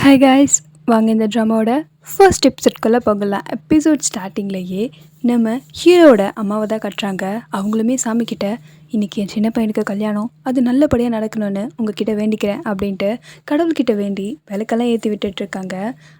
Hi guys, வாங்க இந்த ட்ராமாவோட first எபிசோட்குள்ளே போகலாம். எபிசோட் ஸ்டார்டிங்லேயே நம்ம ஹீரோவோட அம்மாவை தான் கட்டுறாங்க. அவங்களுமே சாமிக்கிட்ட இன்றைக்கி என் சின்ன பையனுக்கு கல்யாணம், அது நல்லபடியாக நடக்கணும்னு உங்ககிட்ட வேண்டிக்கிறேன் அப்படின்ட்டு கடவுள்கிட்ட வேண்டி விளக்கெல்லாம் ஏற்றி விட்டுட்ருக்காங்க.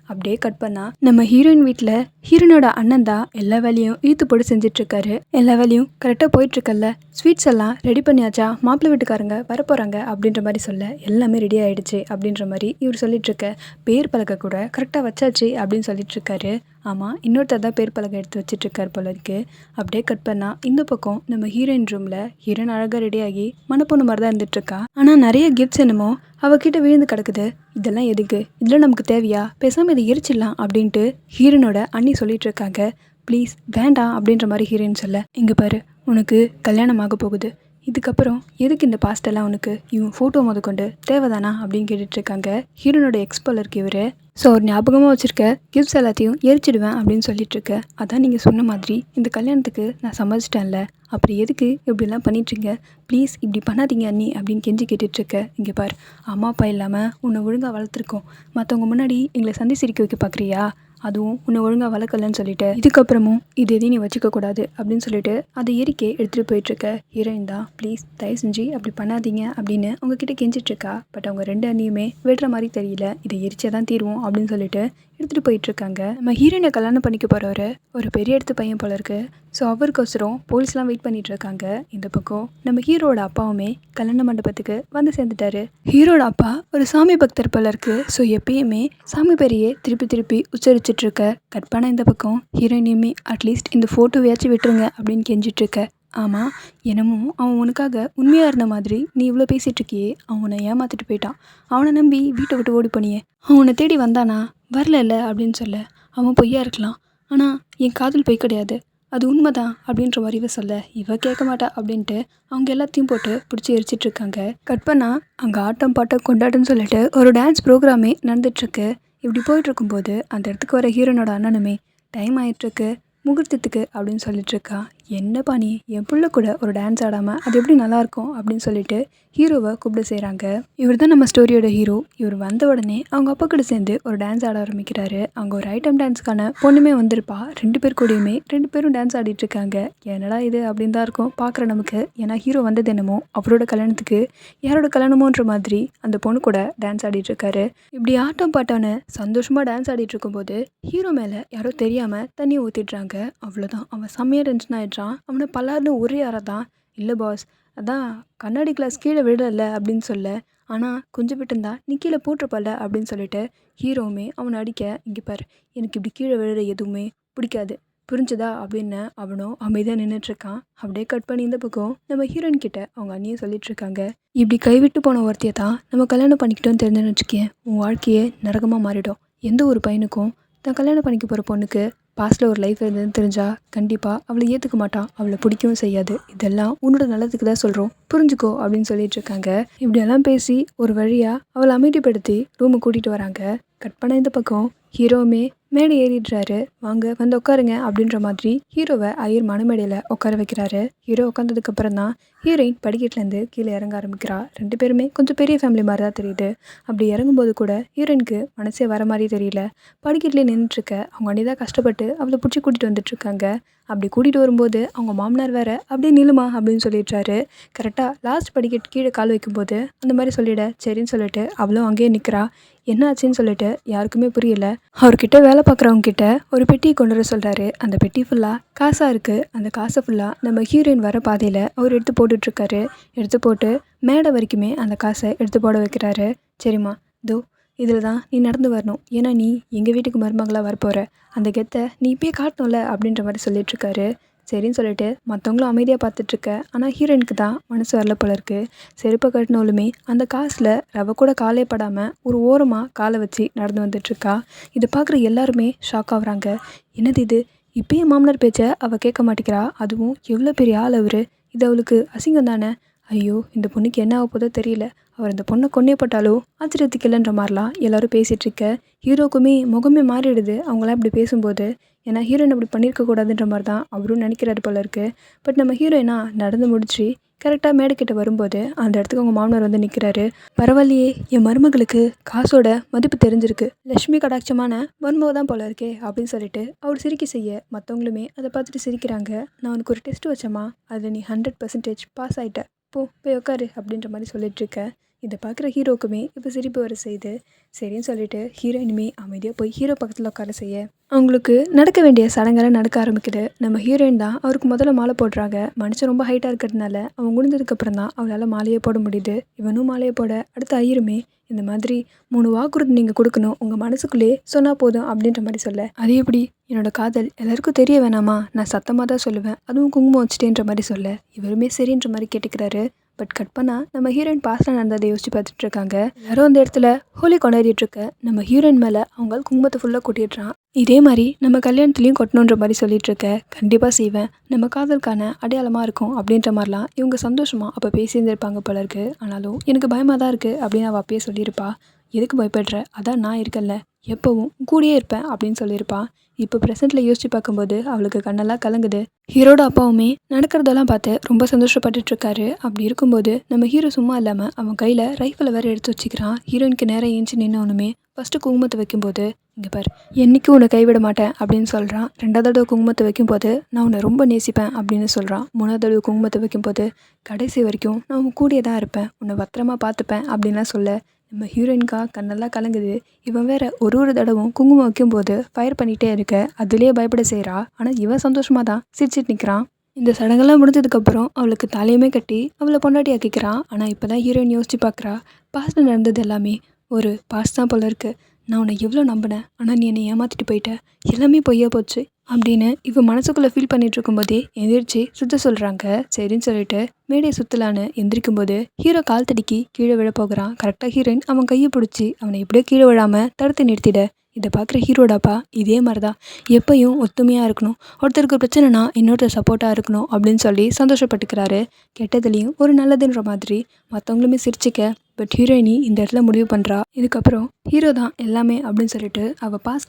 அப்படியே கட் பண்ணால் நம்ம ஹீரோயின் வீட்டில் ஹீரோனோட அண்ணன் தான் எல்லா வேலையும் இழுத்து போட்டு செஞ்சிட்ருக்காரு. எல்லா வேலையும் கரெக்டாக போயிட்டுருக்கல்ல, ஸ்வீட்ஸ் எல்லாம் ரெடி பண்ணியாச்சா, மாப்பிள்ளை வீட்டுக்காரங்க வரப்போகிறாங்க அப்படின்ற மாதிரி சொல்ல எல்லாமே ரெடி ஆகிடுச்சு அப்படின்ற மாதிரி இவர் சொல்லிகிட்ருக்க. பேர் பலகை கூட கரெக்டாக வச்சாச்சு அப்படின்னு சொல்லிட்டுருக்காரு. ஆமாம், இன்னொருத்தர் தான் பேர் பலகை எடுத்து வச்சிட்ருக்கார் போல இருக்கு. அப்படியே கட் பண்ணால் இந்த பக்கம் நம்ம ஹீரோயின் ரூமில் ஹீரோயின் அழகாக ரெடியாகி மனப்பொண்ணு மாதிரி தான் இருந்துட்டுருக்கா. ஆனால் நிறைய கிஃப்ட்ஸ் என்னமோ அவகிட்ட விழுந்து கிடக்குது. இதெல்லாம் எதுக்கு, இதெல்லாம் நமக்கு தேவையா, பேசாமல் இதை எரிச்சிடலாம் அப்படின்ட்டு ஹீரோனோட அண்ணி சொல்லிட்டு இருக்காங்க. ப்ளீஸ் வேண்டாம் அப்படின்ற மாதிரி ஹீரோயின் சொல்ல, இங்கே பாரு, உனக்கு கல்யாணம் ஆக போகுது, இதுக்கப்புறம் எதுக்கு இந்த பாஸ்டெல்லாம் உனக்கு, இவன் ஃபோட்டோ முத கொண்டு தேவைதானா அப்படின்னு கேட்டுட்ருக்காங்க. ஹீரோனோட எக்ஸ்போல இருக்கு இவர். ஸோ ஒரு ஞாபகமாக வச்சுருக்க கிஃப்ட்ஸ் எல்லாத்தையும் எரிச்சிடுவேன் அப்படின்னு சொல்லிட்டுருக்க. அதான் நீங்கள் சொன்ன மாதிரி இந்த கல்யாணத்துக்கு நான் சம்மதிச்சிட்டேன்ல, அப்புறம் எதுக்கு இப்படிலாம் பண்ணிட்டுருங்க, ப்ளீஸ் இப்படி பண்ணாதீங்க அண்ணி அப்படின்னு கெஞ்சி கேட்டுட்ருக்க. இங்கே பார், அம்மா அப்பா இல்லாமல் உன்னை ஒழுங்காக வளர்த்துருக்கோம், மற்றவங்க முன்னாடி எங்களை சந்தி சிரிக்க வைக்க பார்க்குறியா, அதுவும் உன்னை ஒழுங்காக வளர்க்கலன்னு சொல்லிட்டு இதுக்கப்புறமும் இது எதையும் நீ வச்சுக்கக்கூடாது அப்படின்னு சொல்லிட்டு அதை எரிக்கே எடுத்துகிட்டு போயிட்டுருக்க. ஹீரோயின் தான், ப்ளீஸ் தயவு செஞ்சு அப்படி பண்ணாதீங்க அப்படின்னு அவங்கக்கிட்ட கெஞ்சிட்ருக்கா. பட் அவங்க ரெண்டு அண்ணியுமே விடுற மாதிரி தெரியல. இதை எரிச்சே தான் தீர்வோம் அப்படின்னு சொல்லிட்டு எடுத்துகிட்டு போயிட்டுருக்காங்க. நம்ம ஹீரோயினை கல்யாணம் பண்ணிக்க போகிறவர் ஒரு பெரிய இடத்து பையன் போல இருக்குது. ஸோ அவருக்கோசரம் போலீஸ்லாம் வெயிட் பண்ணிட்டு இருக்காங்க. இந்த பக்கம் நம்ம ஹீரோட அப்பாவுமே கல்யாண மண்டபத்துக்கு வந்து சேர்ந்துட்டாரு. ஹீரோட அப்பா ஒரு சாமி பக்தர் போல இருக்கு. ஸோ எப்பயுமே சாமி பேரையே திருப்பி திருப்பி உச்சரிச்சுட்டு இருக்க. கட் பண்ண இந்த பக்கம் ஹீரோயினையுமே அட்லீஸ்ட் இந்த ஃபோட்டோவையாச்சும் விட்டுருங்க அப்படின்னு கெஞ்சிட்டு இருக்க. ஆமாம், என்னமோ அவன் உனக்காக உண்மையாக இருந்த மாதிரி நீ இவ்வளோ பேசிகிட்டு இருக்கியே, அவன் உன்னை ஏமாற்றிட்டு போயிட்டான், அவனை நம்பி வீட்டை விட்டு ஓடி போனியே, அவன் உன்னை தேடி வந்தானா, வரல அப்படின்னு சொல்ல, அவன் பொய்யா இருக்கலாம், ஆனால் என் காதல் பொய் கிடையாது, அது உண்மைதான் அப்படின்ற மாதிரி இவ சொல்ல, இவ கேட்க மாட்டா அப்படின்ட்டு அவங்க எல்லாத்தையும் போட்டு பிடிச்சி எரிச்சிட்ருக்காங்க. கட் பண்ணால் அங்கே ஆட்டம் பாட்டம் கொண்டாடுன்னு சொல்லிட்டு ஒரு டான்ஸ் ப்ரோக்ராமே நடந்துட்டுருக்கு. இப்படி போயிட்டுருக்கும்போது அந்த இடத்துக்கு வர ஹீரோனோட அண்ணனுமே டைம் ஆகிட்டுருக்கு முகூர்த்தத்துக்கு அப்படின்னு சொல்லிட்டுருக்கா. என்னப்பா நீ என் பிள்ளை கூட ஒரு டான்ஸ் ஆடாமல் அது எப்படி நல்லாயிருக்கும் அப்படின்னு சொல்லிட்டு ஹீரோவை கூப்பிட செய்கிறாங்க. இவர் தான் நம்ம ஸ்டோரியோட ஹீரோ. இவர் வந்த உடனே அவங்க அப்பா கூட சேர்ந்து ஒரு டான்ஸ் ஆட ஆரம்பிக்கிறாரு. அங்கே ஒரு ஐட்டம் டான்ஸுக்கான பொண்ணுமே வந்திருப்பா. ரெண்டு பேர் கூடயுமே ரெண்டு பேரும் டான்ஸ் ஆடிட்டுருக்காங்க. என்னடா இது அப்படின்னு தான் இருக்கும் பார்க்குற நமக்கு. ஏன்னா ஹீரோ வந்தது என்னமோ அவரோட கல்யாணத்துக்கு யாரோட கல்யாணமோன்ற மாதிரி அந்த பொண்ணு கூட டான்ஸ் ஆடிட்டுருக்காரு. இப்படி ஆட்டம் பாட்டான சந்தோஷமாக டான்ஸ் ஆடிட்டு இருக்கும்போது ஹீரோ மேலே யாரோ தெரியாமல் தண்ணியை ஊற்றிடுறாங்க. அவ்வளோதான், அவன் செம்மையாக டென்ஷன் ஆகிடுறான். அவனை பல்லாருன்னு ஒரே தான், இல்லை பாஸ், அதான் கண்ணாடி கிளாஸ் கீழே விடல அப்படின்னு சொல்ல, ஆனால் கொஞ்சம் விட்டுருந்தா நீ கீழே போட்டிருப்பல அப்படின்னு சொல்லிட்டு ஹீரோவுமே அவனை அடிக்க. இங்கே பார், எனக்கு இப்படி கீழே விழுற எதுவுமே பிடிக்காது, புரிஞ்சுதா அப்படின்னு அவனும் அமைதியாக நின்றுட்டுருக்கான். அப்படியே கட் பண்ணி இந்த பக்கம் நம்ம ஹீரோயின் கிட்ட அவங்க அண்ணியை சொல்லிட்டுருக்காங்க. இப்படி கைவிட்டு போன ஒருத்தையை தான் நம்ம கல்யாணம் பண்ணிக்கிட்டோன்னு தெரிஞ்சுன்னு வச்சுக்கேன், உன் வாழ்க்கையே நரகமாக மாறிடும். எந்த ஒரு பையனுக்கும் தான் கல்யாணம் பண்ணிக்க போகிற பொண்ணுக்கு பாஸ்ட்டில் ஒரு லைஃப் இருந்ததுன்னு தெரிஞ்சால் கண்டிப்பாக அவளை ஏற்றுக்க மாட்டான், அவளை பிடிக்கவும் செய்யாது. இதெல்லாம் உன்னோட நல்லதுக்கு தான் சொல்கிறோம், புரிஞ்சுக்கோ அப்படின்னு சொல்லிட்டுருக்காங்க. இப்படியெல்லாம் பேசி ஒரு வழியாக அவளை அமைதிப்படுத்தி ரூமுக்கு கூட்டிகிட்டு வராங்க. கட் பண்ண இந்த பக்கம் ஹீரோவுமே மேடை ஏறிடுறாரு. வாங்க வந்து உட்காருங்க அப்படின்ற மாதிரி ஹீரோவை ஐயர் மணமேடையில் உட்கார வைக்கிறாரு. ஹீரோ உட்காந்ததுக்கு அப்புறம் தான் ஹீரோயின் படிக்கட்டுலேருந்து கீழே இறங்க ஆரம்பிக்கிறா. ரெண்டு பேருமே கொஞ்சம் பெரிய ஃபேமிலி மாதிரி தான் தெரியுது. அப்படி இறங்கும்போது கூட ஹீரோயினுக்கு மனசே வர மாதிரி தெரியல. படிக்கட்டுலேயே நின்றுட்டுருக்க அவங்க அண்ணி தான் கஷ்டப்பட்டு அவளை பிடிச்சி கூட்டிகிட்டு வந்துட்டுருக்காங்க. அப்படி கூட்டிகிட்டு வரும்போது அவங்க மாமனார் வேற அப்படியே நிலுமா அப்படின்னு சொல்லிடுறாரு. கரெக்டாக லாஸ்ட் படிக்கட்டு கீழே கால் வைக்கும்போது அந்த மாதிரி சொல்லிட சரின்னு சொல்லிட்டு அவளும் அங்கேயே நிற்கிறா. என்ன ஆச்சுன்னு சொல்லிட்டு யாருக்குமே புரியல. அவர்கிட்ட வேலை பார்க்குறவங்க கிட்ட ஒரு பெட்டியை கொண்டு வர சொல்கிறாரு. அந்த பெட்டி ஃபுல்லாக காசாக இருக்குது. அந்த காசை ஃபுல்லாக நம்ம ஹீரோயின் வர பாதையில் அவர் எடுத்து போட்டுட்ருக்காரு. எடுத்து போட்டு மேடை வரைக்குமே அந்த காசை எடுத்து போட வைக்கிறாரு. சரிம்மா, இதோ இதில் தான் நீ நடந்து வரணும், ஏன்னா நீ எங்கள் வீட்டுக்கு மருமகளாக வரப்போகிற, அந்த கெத்தை நீ இப்பயே காட்டணும்ல அப்படின்ற மாதிரி சொல்லிட்டுருக்காரு. சரின்னு சொல்லிட்டு மற்றவங்களும் அமைதியாக பார்த்துட்ருக்க. ஆனால் ஹீரோயினுக்கு தான் மனசு வரல போல இருக்குது. செருப்பை கட்டினாலுமே அந்த காசில் ரவை கூட காலே படாமல் ஒரு ஓரமாக காலை வச்சு நடந்து வந்துட்டுருக்கா. இதை பார்க்குற எல்லாருமே ஷாக் ஆகுறாங்க. என்னது இது, இப்பயே மாமனார் பேச்சை அவள் கேட்க மாட்டேங்கிறா, அதுவும் எவ்வளோ பெரிய ஆள் அவர், இது அவளுக்கு அசிங்கம் தானே, ஐயோ இந்த பொண்ணுக்கு என்ன ஆக போதோ தெரியல, அவர் இந்த பொண்ணை கொன்னே போட்டாலோ ஆச்சரியத்துக்கு இல்லைன்ற மாதிரிலாம் எல்லாரும் பேசிகிட்டு இருக்க ஹீரோக்குமே முகமே மாறிடுது அவங்களாம் இப்படி பேசும்போது. ஏன்னா ஹீரோயின் அப்படி பண்ணியிருக்க கூடாதுன்ற மாதிரி தான் அவரும் நினைக்கிறாரு போல இருக்கு. பட் நம்ம ஹீரோயினா நடந்து முடிச்சு கரெக்டாக மேடைக்கிட்ட வரும்போது அந்த இடத்துக்கு அவங்க மாமனார் வந்து நிற்கிறாரு. பரவாயில்லையே, என் மருமகளுக்கு காசோட மதிப்பு தெரிஞ்சிருக்கு, லட்சுமி கடாட்சமான மருமக தான் போல இருக்கே அப்படின்னு சொல்லிட்டு அவர் சிரிக்க செய்ய மற்றவங்களுமே அதை பார்த்துட்டு சிரிக்கிறாங்க. நான் உனக்கு ஒரு டெஸ்ட் வச்சேம்மா, அதில் நீ 100% பாஸ் ஆகிட்ட, போய் உட்காரு அப்படின்ற மாதிரி சொல்லிட்டு இருக்க. இதை பார்க்குற ஹீரோக்குமே இப்போ சிரிப்பு வர செய்யுது. சரின்னு சொல்லிட்டு ஹீரோயினுமே அமைதியாக போய் ஹீரோ பக்கத்தில் உட்கார செய்ய அவங்களுக்கு நடக்க வேண்டிய சடங்கெல்லாம் நடக்க ஆரம்பிக்குது. நம்ம ஹீரோயின் தான் அவருக்கு முதல்ல மாலை போடுறாங்க. மனுஷன் ரொம்ப ஹைட்டாக இருக்கிறதுனால அவங்க முடிஞ்சதுக்கப்புறம் தான் அவளால் மாலையே போட முடியுது. இவனும் மாலையை போட அடுத்த ஐயருமே இந்த மாதிரி 3 வாக்குறுதி நீங்கள் கொடுக்கணும், உங்கள் மனசுக்குள்ளே சொன்னால் போதும் அப்படின்ற மாதிரி சொல்ல, அது எப்படி என்னோட காதல் எல்லாருக்கும் தெரிய வேணாமா, நான் சத்தமாக தான் சொல்லுவேன், அதுவும் குங்குமம் வச்சுட்டேன்ற மாதிரி சொல்ல இவருமே சரின்ற மாதிரி கேட்டுக்கிறாரு. பட் கட் பண்ணால் நம்ம ஹீரோயின் பாஸ்டில் நடந்ததை யோசிச்சு பார்த்துட்டு இருக்காங்க. எல்லாரும் அந்த இடத்துல ஹோலி கொண்டாடிட்டு இருக்க நம்ம ஹீரோயின் மேலே அவங்க குங்குமத்தை ஃபுல்லாக கொட்டிடுறான். இதே மாதிரி நம்ம கல்யாணத்துலேயும் கொட்டணுன்ற மாதிரி சொல்லிட்டு இருக்க, கண்டிப்பாக செய்வேன், நம்ம காதலுக்கான அடையாளமாக இருக்கும் அப்படின்ற மாதிரிலாம் இவங்க சந்தோஷமாக அப்போ பேசியிருந்திருப்பாங்க போல இருக்கு. ஆனாலும் எனக்கு பயமாக தான் இருக்குது அப்படின்னு அவள் அப்பயே சொல்லியிருப்பா. எதுக்கு பயப்படுற, அதான் நான் இருக்கல, எப்போவும் கூடயே இருப்பேன் அப்படின்னு சொல்லியிருப்பா. இப்போ ப்ரெசென்ட்டில் யோசிச்சு பார்க்கும்போது அவளுக்கு கண்ணெல்லாம் கலங்குது. ஹீரோட அப்பாவுமே நடக்கிறதெல்லாம் பார்த்து ரொம்ப சந்தோஷப்பட்டுட்டு இருக்காரு. அப்படி இருக்கும்போது நம்ம ஹீரோ சும்மா இல்லாமல் அவன் கையில் ரைஃபிளை வேறு எடுத்து வச்சுக்கிறான். ஹீரோயினுக்கு நேரம் ஏஞ்சி நின்னவனுமே ஃபஸ்ட்டு குங்குமத்தை வைக்கும்போது, இங்கே பார், என்றைக்கும் உன்னை கைவிட மாட்டேன் அப்படின்னு சொல்கிறான். 2வது தடவை குங்குமத்தை வைக்கும்போது நான் உன்னை ரொம்ப நேசிப்பேன் அப்படின்னு சொல்கிறான். 3வது தடவை குங்குமத்தை வைக்கும்போது கடைசி வரைக்கும் நான் உன் கூடயே தான் இருப்பேன், உன்னை பத்திரமா பார்த்துப்பேன் அப்படின்லாம் சொல்ல நம்ம ஹீரோயின்கா கண்ணெல்லாம் கலங்குது. இவன் வேற ஒரு தடவும் குங்குமம் வைக்கும்போது ஃபயர் பண்ணிகிட்டே இருக்க அதுலேயே பயப்பட செய்கிறா. ஆனால் இவன் சந்தோஷமாக தான் சிரிச்சிட்டு நிற்கிறான். இந்த சடங்கெல்லாம் முடிஞ்சதுக்கப்புறம் அவளுக்கு தலையுமே கட்டி அவளை பொண்டாட்டி ஆக்கிக்கிறான். ஆனால் இப்போ தான் ஹீரோயின் யோசிச்சு பார்க்குறா, பாஸ்ட் நடந்தது எல்லாமே ஒரு பாஸ்ட் தான் போல இருக்குது, நான் உன்னை எவ்வளோ நம்பினேன், ஆனால் நீ என்னை ஏமாற்றிட்டு போயிட்ட, எல்லாமே பொய்யா போச்சு அப்படின்னு இவன் மனசுக்குள்ளே ஃபீல் பண்ணிட்டு இருக்கும்போதே எந்திரிச்சு சுத்த சொல்கிறாங்க. சரின்னு சொல்லிட்டு மேடையை சுற்றலான்னு எந்திரிக்கும்போது ஹீரோ கால் தடிக்கி கீழே விழ போகிறான். கரெக்டாக ஹீரோயின் அவன் கையை பிடிச்சி அவனை எப்படியோ கீழே விழாமல் தடுத்து நிறுத்திட. இதை பார்க்குற ஹீரோடாப்பா இதே மாதிரி தான் எப்பயும் ஒத்துமையாக இருக்கணும், ஒருத்தருக்கு பிரச்சனைனா இன்னொருத்தர் சப்போர்ட்டாக இருக்கணும் அப்படின்னு சொல்லி சந்தோஷப்பட்டுக்கிறாரு. கெட்டதுலேயும் ஒரு நல்லதுன்ற மாதிரி மற்றவங்களுமே சிரிச்சிக்க. பட் ஹீரோயினி இந்த இடத்துல முடிவு பண்ணுறா, இதுக்கப்புறம் ஹீரோ தான் எல்லாமே அப்படின்னு சொல்லிட்டு அவள்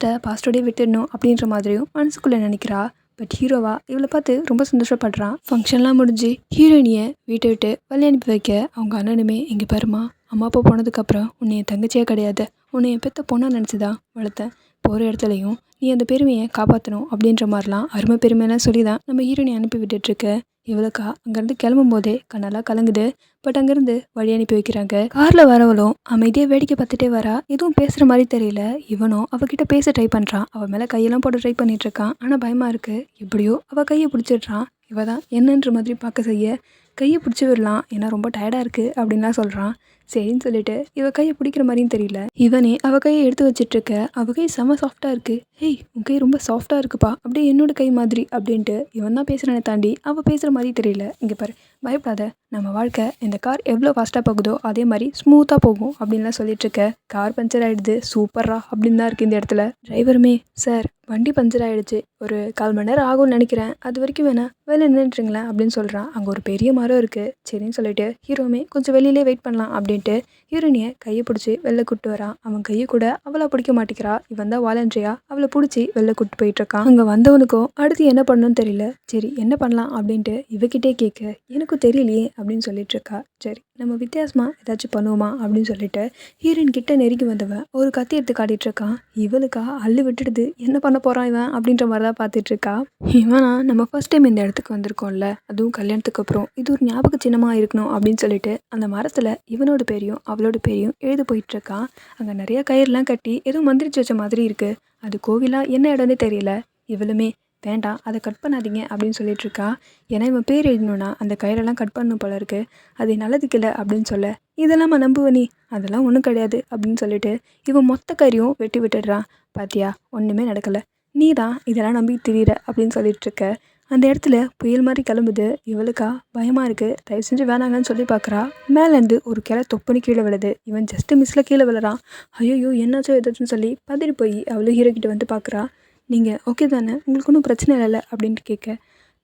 பாஸ்டோடே விட்டுடணும் அப்படின்ற மாதிரியும் மனசுக்குள்ளே நினைக்கிறா. பட் ஹீரோவா இவளை பார்த்து ரொம்ப சந்தோஷப்படுறான். ஃபங்க்ஷன்லாம் முடிஞ்சு ஹீரோயினியை வீட்டை விட்டு வழி அனுப்பி வைக்க அவங்க அண்ணனுமே, இங்கே பாருமா, அம்மா அப்பா போனதுக்கப்புறம் உன்னை என் தங்கச்சியாக கிடையாது, உன்னை என் பெத்த பொண்ணாக நினச்சி தான் வளர்த்தேன், போகிற இடத்துலையும் நீ அந்த பெருமையை காப்பாற்றணும் அப்படின்ற மாதிரிலாம் அருமை பெருமையெல்லாம் சொல்லி தான் நம்ம ஹீரோயினை அனுப்பி விட்டுட்ருக்க. இவளுக்கா அங்கேருந்து கிளம்பும் போதே கண்ணெல்லாம் கலங்குது. பட் அங்கேருந்து வழி அனுப்பி வைக்கிறாங்க. காரில் வரவளும் அமைதியாக வேடிக்கை பார்த்துட்டே வரா, எதுவும் பேசுகிற மாதிரி தெரியல. இவனும் அவகிட்ட பேச ட்ரை பண்ணுறான், அவள் மேலே கையெல்லாம் போட்டு ட்ரை பண்ணிட்டு இருக்கான். ஆனால் பயமாக இருக்குது. எப்படியோ அவள் கையை பிடிச்சிடுறான். இவ தான் என்னன்ற மாதிரி பார்க்க செய்ய கையை பிடிச்சி விடலாம், ஏன்னா ரொம்ப டயர்டாக இருக்குது அப்படின்லாம் சொல்கிறான். சரின்னு சொல்லிட்டு இவ கையை பிடிக்கிற மாதிரியும் தெரியல. இவனே அவள் கையை எடுத்து வச்சிட்ருக்க, அவள் கை செம்ம சாஃப்டாக இருக்குது. ஹேய், உன் கை ரொம்ப சாஃப்டாக இருக்குப்பா, அப்படியே என்னோட கை மாதிரி அப்படின்ட்டு இவன் தான் பேசுகிறானே தாண்டி அவள் பேசுகிற மாதிரி தெரியல. இங்கே பாரு, பயப்படாத, நம்ம வாழ்க்கை இந்த கார் எவ்வளோ ஃபாஸ்ட்டாக போகுதோ அதே மாதிரி ஸ்மூத்தாக போகும் அப்படின்லாம் சொல்லிட்டுருக்க. கார் பஞ்சர் ஆகிடுது, சூப்பரா அப்படின்னு தான் இருக்குது இந்த இடத்துல. டிரைவருமே, சார் வண்டி பஞ்சர் ஆகிடுச்சு, ஒரு 1/4 மணி நேரம் ஆகும்னு நினைக்கிறேன், அது வரைக்கும் வேணா வெளில நின்றுட்டுருங்களேன் அப்படின்னு சொல்கிறான். அங்கே ஒரு பெரிய மரம் இருக்குது. சரின்னு சொல்லிட்டு ஹீரோமே கொஞ்சம் வெளியிலே வெயிட் பண்ணலாம் அப்படின்ட்டு ஹீரோயினியை கையை பிடிச்சி வெளில கூப்பிட்டு வரான். அவன் கையை கூட அவளை பிடிக்க மாட்டேங்கிறா. இவன் தான் வாலண்டரியா அவளை பிடிச்சி வெளில கூப்பிட்டு போயிட்டுருக்கான். அங்கே வந்தவனுக்கும் அடுத்து என்ன பண்ணணும்னு தெரியல. சரி என்ன பண்ணலாம் அப்படின்ட்டு இவகிட்டே கேட்க, எனக்கும் தெரியலையே அப்படின்னு சொல்லிட்டு இருக்கா. சரி நம்ம வித்தியாசமாக ஏதாச்சும் பண்ணுவோமா அப்படின்னு சொல்லிட்டு ஹீரோயின் கிட்ட நெருங்கி வந்தவன் ஒரு கத்தி எடுத்து காட்டிகிட்டு இருக்கான். இவளுக்கா அள்ளு விட்டுடுது, என்ன பண்ண போகிறான் இவன் அப்படின்ற மாதிரி தான் பார்த்துட்டு இருக்கா. இவனா நம்ம ஃபர்ஸ்ட் டைம் இந்த இடத்துக்கு வந்திருக்கோம்ல, அதுவும் கல்யாணத்துக்கு அப்புறம், இது ஒரு ஞாபக சின்னமாக இருக்கணும் அப்படின்னு சொல்லிட்டு அந்த மரத்தில் இவனோட பேரையும் அவளோட பேரையும் எழுத போயிட்டுருக்கான். அங்கே நிறைய கயிறுலாம் கட்டி எதுவும் மந்திரிச்சு வச்ச மாதிரி இருக்குது. அது கோவிலா என்ன இடம்னே தெரியல. இவளுமே வேண்டாம் அதை கட் பண்ணாதீங்க அப்படின்னு சொல்லிட்டு இருக்கா. ஏன்னா இவன் பேர் எழுதணுன்னா அந்த கயிறெல்லாம் கட் பண்ணணும் போல இருக்குது, அது நல்லதுக்கு இல்லை அப்படின்னு சொல்ல, இதெல்லாம் நம்புவனி, அதெல்லாம் ஒன்றும் கிடையாது அப்படின்னு சொல்லிட்டு இவன் மொத்த கயிறையும் வெட்டி விட்டுடுறான். பாத்தியா, ஒன்றுமே நடக்கலை, நீ தான் இதெல்லாம் நம்பி திரியிற அப்படின்னு சொல்லிட்டு இருக்க. அந்த இடத்துல புயல் மாதிரி கிளம்புது. இவளுக்கா பயமாக இருக்குது, தயவு செஞ்சு வேணாங்கன்னு சொல்லி பார்க்குறா. மேலேருந்து ஒரு கிளை தொப்புன்னு கீழே விழுது. இவன் ஜஸ்ட்டு மிஸ்ஸில் கீழே விழுறான். ஐயோ என்னாச்சோ ஏதாச்சுன்னு சொல்லி பதறி போய் அவளும் ஹீரோ கிட்ட வந்து பார்க்குறா. நீங்கள் ஓகே தானே, உங்களுக்கு ஒன்றும் பிரச்சனை இல்லைல்ல அப்படின்ட்டு கேட்க,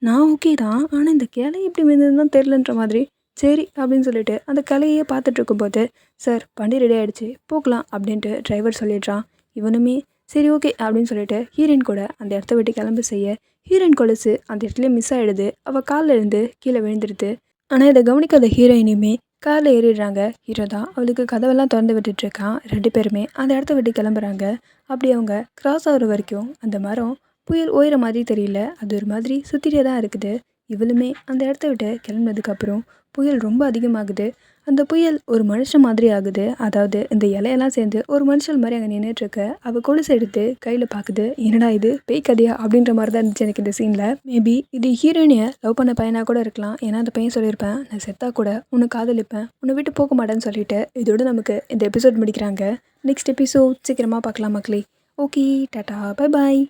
நான் ஓகே தான், ஆனால் இந்த கிளை எப்படி விழுந்ததுன்னு தான் தெரிலன்ற மாதிரி சரி அப்படின்னு சொல்லிட்டு அந்த கலையே பார்த்துட்டு இருக்கும்போது, சார் வண்டி ரெடி ஆகிடுச்சு போகலாம் அப்படின்ட்டு டிரைவர் சொல்லிடுறான். இவனுமே சரி ஓகே அப்படின்னு சொல்லிட்டு ஹீரோயின் கூட அந்த இடத்த விட்டு கிளம்ப செய்ய, ஹீரோயின் கொலுசு அந்த இடத்துல மிஸ் ஆகிடுது. அவள் காலில் இருந்து கீழே விழுந்துடுது. ஆனால் இதை கவனிக்காத ஹீரோயினுமே காரில் ஏறிடுறாங்க. ஹீரோ தான் அவளுக்கு கதவெல்லாம் திறந்து விட்டுட்ருக்கான். 2 பேருமே அந்த இடத்த விட்டு கிளம்புறாங்க. அப்படி அவங்க கிராஸ் ஆகிற வரைக்கும் அந்த மரம் புயல் ஓயிற மாதிரி தெரியல. அது ஒரு மாதிரி சுற்றிட்டே தான் இருக்குது. இவளுமே அந்த இடத்த விட்டு கிளம்புனதுக்கப்புறம் புயல் ரொம்ப அதிகமாகுது. அந்த புயல் ஒரு மனுஷன் மாதிரி ஆகுது. அதாவது இந்த இலையெல்லாம் சேர்ந்து ஒரு மனுஷன் மாதிரி அங்கே நின்றுட்டுருக்க. அவள் கொலுசு எடுத்து கையில் பார்க்குது. என்னடா இது பேய் கதையா அப்படின்ற மாதிரி தான் இருந்துச்சு எனக்கு இந்த சீனில். மேபி இது ஹீரோயினியை லவ் பண்ண பையனாக கூட இருக்கலாம். ஏன்னா அந்த பையன் சொல்லியிருப்பேன், நான் செத்தா கூட உன்னை காதலிப்பேன், உன்னை விட்டு போக மாட்டேன்னு சொல்லிட்டு. இதோட நமக்கு இந்த எபிசோட் முடிக்கிறாங்க. நெக்ஸ்ட் எபிசோட் சீக்கிரமாக பார்க்கலாம் மக்களே. Okay tata bye bye.